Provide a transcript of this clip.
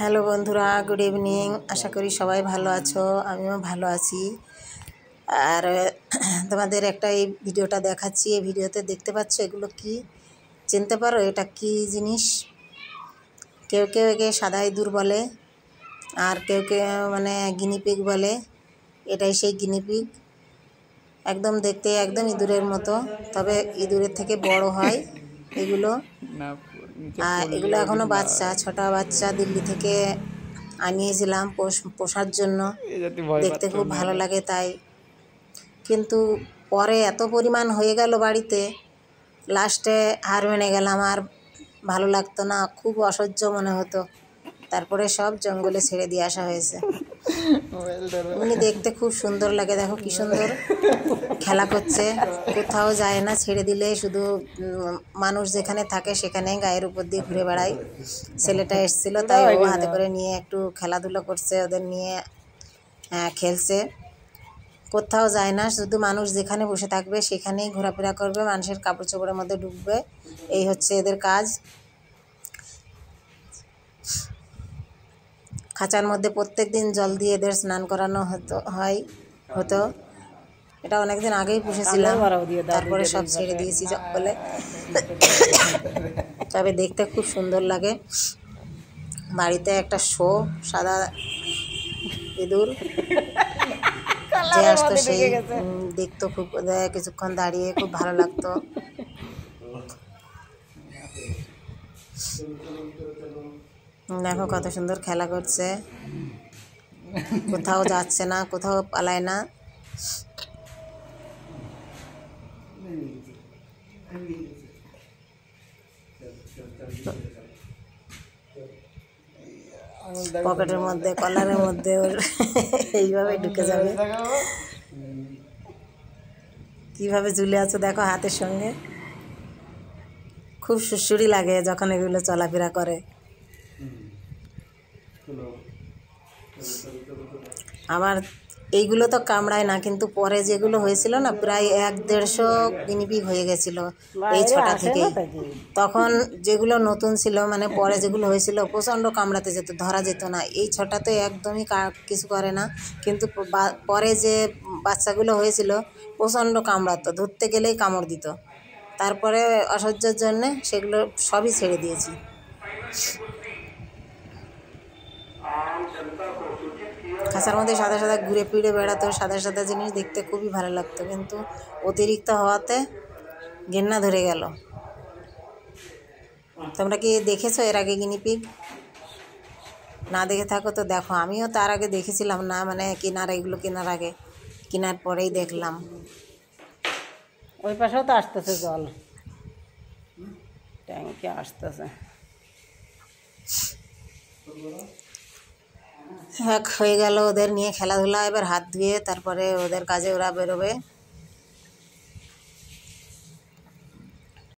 Hello বন্ধুরা, good evening. আশা করি সবাই ভালো আছো, আমিও ভালো আছি। আর তোমাদের একটা এই ভিডিওটা দেখাচ্ছি। এই ভিডিওতে দেখতে পাচ্ছ এগুলো কি চিনতে পারো? এটা কি জিনিস? কেউ কেউ একে সাদা ইঁদুর বলে, আর কেউ কেউ মানে গিনিপিগ বলে। এটাই সেই গিনিপিগ। একদম দেখতে একদম ইঁদুরের মতো, তবে ইঁদুরের থেকে বড় হয় এগুলো। আর এগুলো এখনও বাচ্চা, ছোটা বাচ্চা। দিল্লি থেকে আনিয়েছিলাম পোষার জন্য, দেখতে খুব ভালো লাগে তাই। কিন্তু পরে এত পরিমাণ হয়ে গেল বাড়িতে, লাস্টে হার মেনে গেলাম। আর ভালো লাগতো না, খুব অসহ্য মনে হতো। তারপরে সব জঙ্গলে ছেড়ে দিয়ে আসা হয়েছে। এমনি দেখতে খুব সুন্দর লাগে, দেখো কি সুন্দর খেলা করছে, কোথাও যায় না। ছেড়ে দিলে শুধু মানুষ যেখানে থাকে সেখানেই গায়ের উপর দিয়ে ঘুরে বেড়ায়। ছেলেটা এসেছিল, তাই ও হাতে করে নিয়ে একটু খেলাধুলো করছে, ওদের নিয়ে খেলছে। কোথাও যায় না, শুধু মানুষ যেখানে বসে থাকবে সেখানেই ঘোরাফেরা করবে, মানুষের কাপড় চোপড়ের মধ্যে ঢুকবে। এই হচ্ছে এদের কাজ। খাঁচার মধ্যে প্রত্যেক দিন জল দিয়ে এদের স্নান করানো হতো। এটা অনেকদিন আগেই পুষেছিলাম, তারপরে সব ছেড়ে দিয়েছি জঙ্গলে। তবে দেখতে খুব সুন্দর লাগে। বাড়িতে একটা সাদা ইঁদুর যে আসতো, সেই দেখতো খুব, কিছুক্ষণ দাঁড়িয়ে খুব ভালো লাগতো। দেখো কত সুন্দর খেলা করছে, কোথাও যাচ্ছে না, কোথাও পালায় না। পকেটের মধ্যে, কলারের মধ্যে ওর এইভাবে ঢুকে যাবে। কিভাবে ঝুলে আছে দেখো হাতের সঙ্গে। খুব সুড়সুড়ি লাগে যখন এগুলো চলাফেরা করে। আবার এইগুলো তো কামড়ায় না, কিন্তু পরে যেগুলো হয়েছিল না, প্রায় 1-150 গিনিপিগ হয়ে গেছিল এই ছটা থেকে। তখন যেগুলো নতুন ছিল, মানে পরে যেগুলো হয়েছিল, প্রচণ্ড কামড়াতে যেত, ধরা যেত না। এই ছটা তো একদমই কিছু করে না, কিন্তু পরে যে বাচ্চাগুলো হয়েছিল প্রচণ্ড কামড়াতো, ধরতে গেলেই কামড় দিত। তারপরে অসহ্যের জন্যে সেগুলো সবই ছেড়ে দিয়েছি। খাঁচার মধ্যে সাদা সাদা ঘুরে ফিরে বেড়াতো, সাদা সাদা জিনিস দেখতে খুবই ভালো লাগতো, কিন্তু অতিরিক্ত হওয়াতে ঘেন্না ধরে গেল। তোমরা কি দেখেছো এর আগে গিনিপিগ? না দেখে থাকো তো দেখো। আমিও তার আগে দেখেছিলাম না, মানে এগুলো কেনার আগে, কেনার পরেই দেখলাম। ওই পাশেও তো আসতেছে জল, ট্যাঙ্কে আসতেছে। হয়ে গেল ওদের নিয়ে খেলাধুলা। এবার হাত ধুয়ে তারপরে ওদের কাজে ওরা বেরোবে।